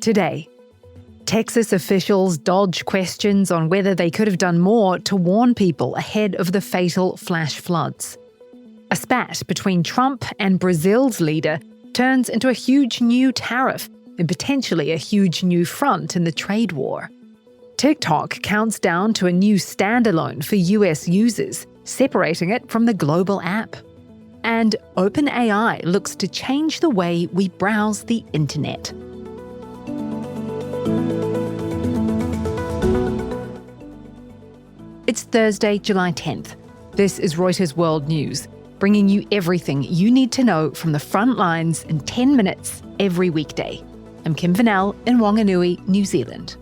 Today, Texas officials dodge questions on whether they could have done more to warn people ahead of the fatal flash floods. A spat between Trump and Brazil's leader turns into a huge new tariff and potentially a huge new front in the trade war. TikTok counts down to a new standalone for US users, separating it from the global app. And OpenAI looks to change the way we browse the internet. It's Thursday, July 10th. This is Reuters World News, bringing you everything you need to know from the front lines in 10 minutes every weekday. I'm Kim Vanell in Whanganui, New Zealand.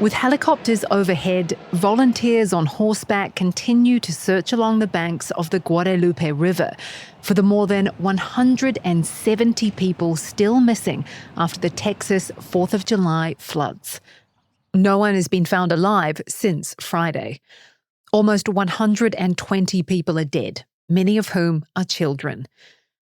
With helicopters overhead, volunteers on horseback continue to search along the banks of the Guadalupe River for the more than 170 people still missing after the Texas 4th of July floods. No one has been found alive since Friday. Almost 120 people are dead, many of whom are children.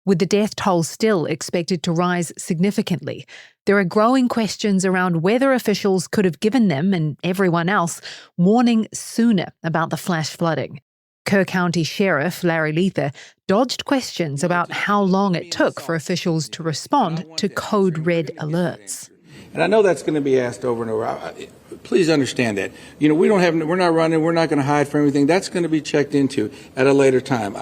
With the death toll still expected to rise significantly, there are growing questions around whether officials could have given them and everyone else warning sooner about the flash flooding. Kerr County Sheriff Larry Lether dodged questions about how long it took for officials to respond to code red alerts. And I know that's going to be asked over and over. Please understand that. We're not running, we're not going to hide from everything. That's going to be checked into at a later time.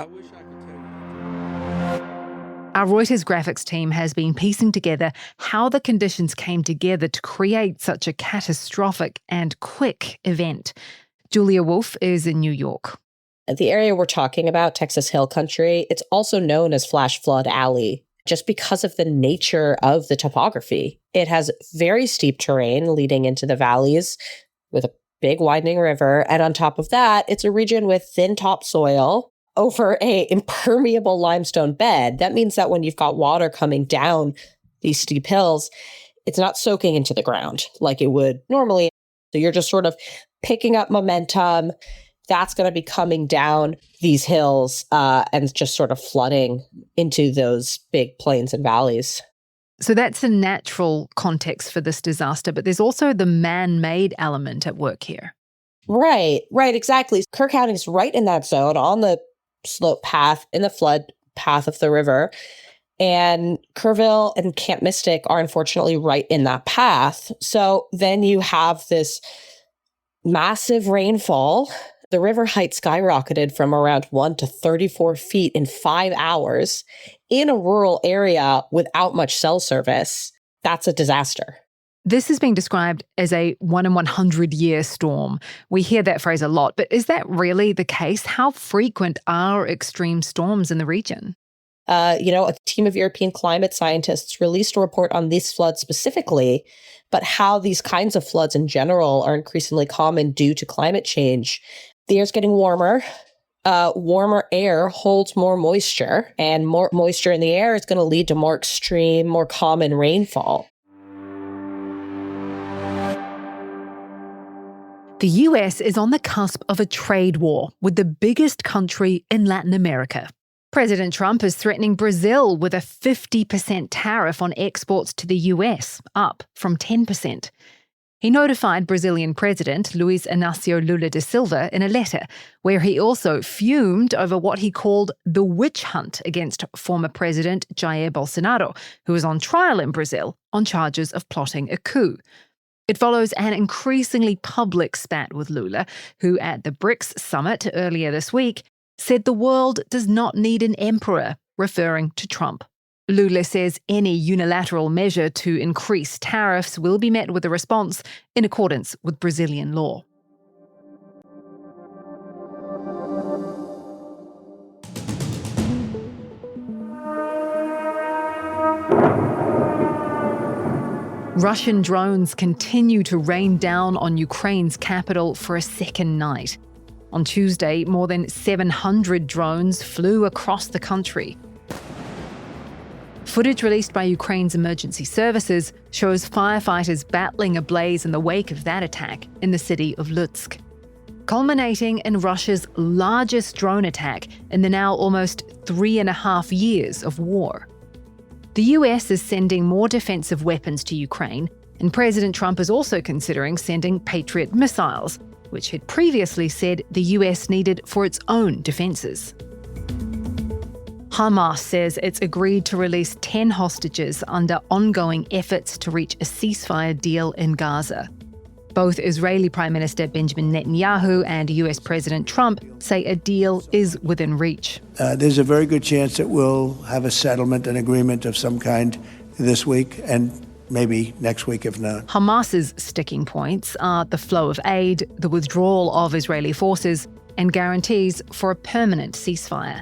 Our Reuters graphics team has been piecing together how the conditions came together to create such a catastrophic and quick event. Julia Wolf is in New York. The area we're talking about, Texas Hill Country, it's also known as Flash Flood Alley, just because of the nature of the topography. It has very steep terrain leading into the valleys with a big widening river. And on top of that, it's a region with thin topsoil over a impermeable limestone bed. That means that when you've got water coming down these steep hills, it's not soaking into the ground like it would normally. So you're just sort of picking up momentum. That's going to be coming down these hills and just sort of flooding into those big plains and valleys. So that's a natural context for this disaster, but there's also the man-made element at work here. Right, exactly. Kerr County is right in that zone on the slope path, in the flood path of the river. And Kerrville and Camp Mystic are unfortunately right in that path. So then you have this massive rainfall. The river height skyrocketed from around 1 to 34 feet in 5 hours in a rural area without much cell service. That's a disaster. This is being described as a 1 in 100-year storm. We hear that phrase a lot, but is that really the case? How frequent are extreme storms in the region? A team of European climate scientists released a report on these floods specifically, but how these kinds of floods in general are increasingly common due to climate change. The air's getting warmer. Warmer air holds more moisture, and more moisture in the air is going to lead to more extreme, more common rainfall. The US is on the cusp of a trade war with the biggest country in Latin America. President Trump is threatening Brazil with a 50% tariff on exports to the US, up from 10%. He notified Brazilian President Luiz Inácio Lula da Silva in a letter, where he also fumed over what he called the witch hunt against former President Jair Bolsonaro, who is on trial in Brazil on charges of plotting a coup. It follows an increasingly public spat with Lula, who at the BRICS summit earlier this week said the world does not need an emperor, referring to Trump. Lula says any unilateral measure to increase tariffs will be met with a response in accordance with Brazilian law. Russian drones continue to rain down on Ukraine's capital for a second night. On Tuesday, more than 700 drones flew across the country. Footage released by Ukraine's emergency services shows firefighters battling a blaze in the wake of that attack in the city of Lutsk. culminating in Russia's largest drone attack in the now almost 3.5 years of war. The US is sending more defensive weapons to Ukraine, and President Trump is also considering sending Patriot missiles, which he'd previously said the US needed for its own defenses. Hamas says it's agreed to release 10 hostages under ongoing efforts to reach a ceasefire deal in Gaza. Both Israeli Prime Minister Benjamin Netanyahu and US President Trump say a deal is within reach. There's a very good chance that we'll have a settlement, an agreement of some kind this week, and maybe next week if not. Hamas's sticking points are the flow of aid, the withdrawal of Israeli forces, and guarantees for a permanent ceasefire.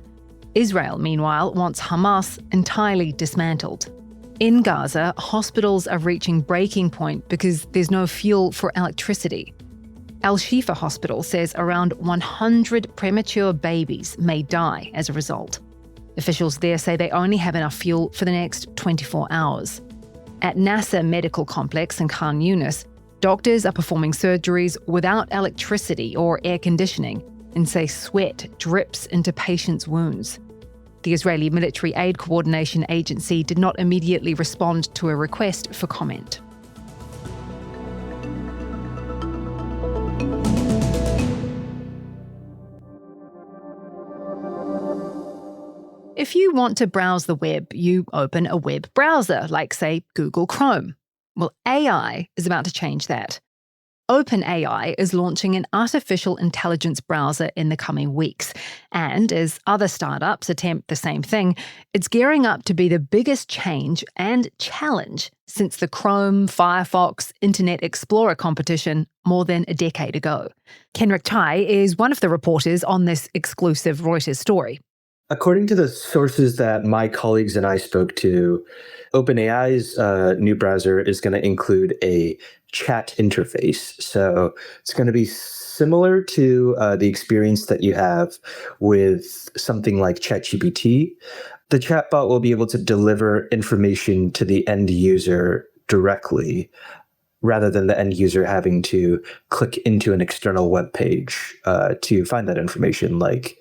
Israel, meanwhile, wants Hamas entirely dismantled. In Gaza, hospitals are reaching breaking point because there's no fuel for electricity. Al-Shifa Hospital says around 100 premature babies may die as a result. Officials there say they only have enough fuel for the next 24 hours. At Nasser Medical Complex in Khan Yunis, doctors are performing surgeries without electricity or air conditioning and say sweat drips into patients' wounds. The Israeli Military Aid Coordination Agency did not immediately respond to a request for comment. If you want to browse the web, you open a web browser, like, say, Google Chrome. Well, AI is about to change that. OpenAI is launching an artificial intelligence browser in the coming weeks. And as other startups attempt the same thing, it's gearing up to be the biggest change and challenge since the Chrome, Firefox, Internet Explorer competition more than a decade ago. Kenrick Chai is one of the reporters on this exclusive Reuters story. According to the sources that my colleagues and I spoke to, OpenAI's new browser is going to include a chat interface. So it's going to be similar to the experience that you have with something like ChatGPT. The chatbot will be able to deliver information to the end user directly, rather than the end user having to click into an external web page to find that information, like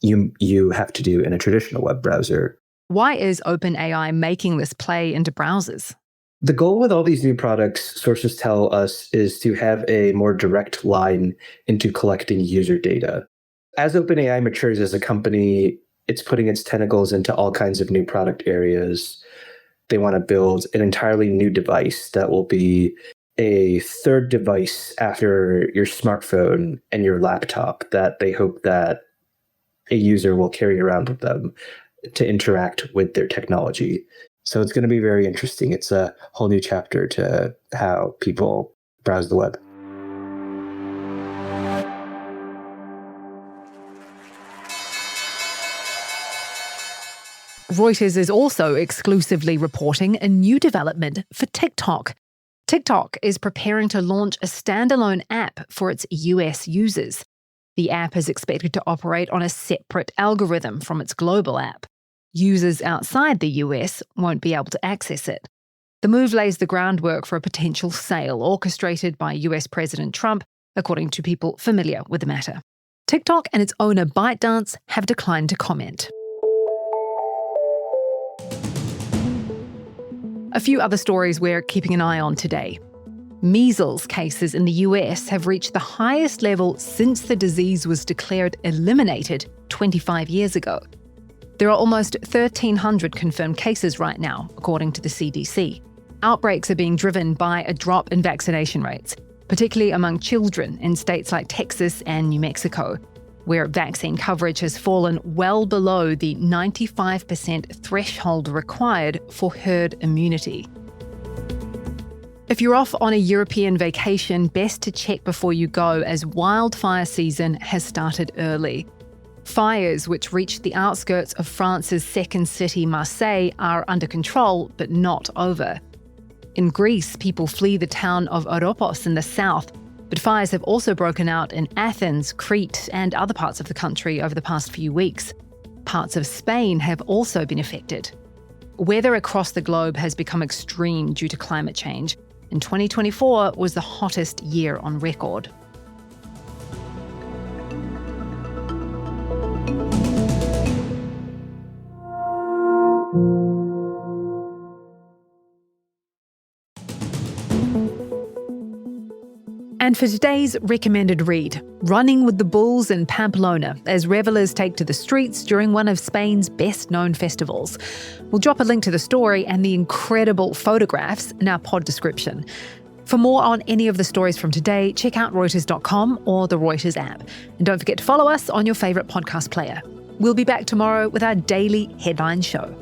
you have to do in a traditional web browser. Why is OpenAI making this play into browsers? The goal with all these new products, sources tell us, is to have a more direct line into collecting user data. As OpenAI matures as a company, it's putting its tentacles into all kinds of new product areas. They want to build an entirely new device that will be a third device after your smartphone and your laptop that they hope that a user will carry around with them to interact with their technology. So it's going to be very interesting. It's a whole new chapter to how people browse the web. Reuters is also exclusively reporting a new development for TikTok. TikTok is preparing to launch a standalone app for its US users. The app is expected to operate on a separate algorithm from its global app. Users outside the US won't be able to access it. The move lays the groundwork for a potential sale orchestrated by US President Trump, according to people familiar with the matter. TikTok and its owner ByteDance have declined to comment. A few other stories we're keeping an eye on today. Measles cases in the US have reached the highest level since the disease was declared eliminated 25 years ago. There are almost 1,300 confirmed cases right now, according to the CDC. Outbreaks are being driven by a drop in vaccination rates, particularly among children in states like Texas and New Mexico, where vaccine coverage has fallen well below the 95% threshold required for herd immunity. If you're off on a European vacation, best to check before you go, as wildfire season has started early. Fires, which reached the outskirts of France's second city, Marseille, are under control, but not over. In Greece, people flee the town of Oropos in the south, but fires have also broken out in Athens, Crete, and other parts of the country over the past few weeks. Parts of Spain have also been affected. Weather across the globe has become extreme due to climate change, and 2024 was the hottest year on record. And for today's recommended read, Running with the Bulls in Pamplona as revelers take to the streets during one of Spain's best-known festivals. We'll drop a link to the story and the incredible photographs in our pod description. For more on any of the stories from today, check out Reuters.com or the Reuters app. And don't forget to follow us on your favourite podcast player. We'll be back tomorrow with our daily headline show.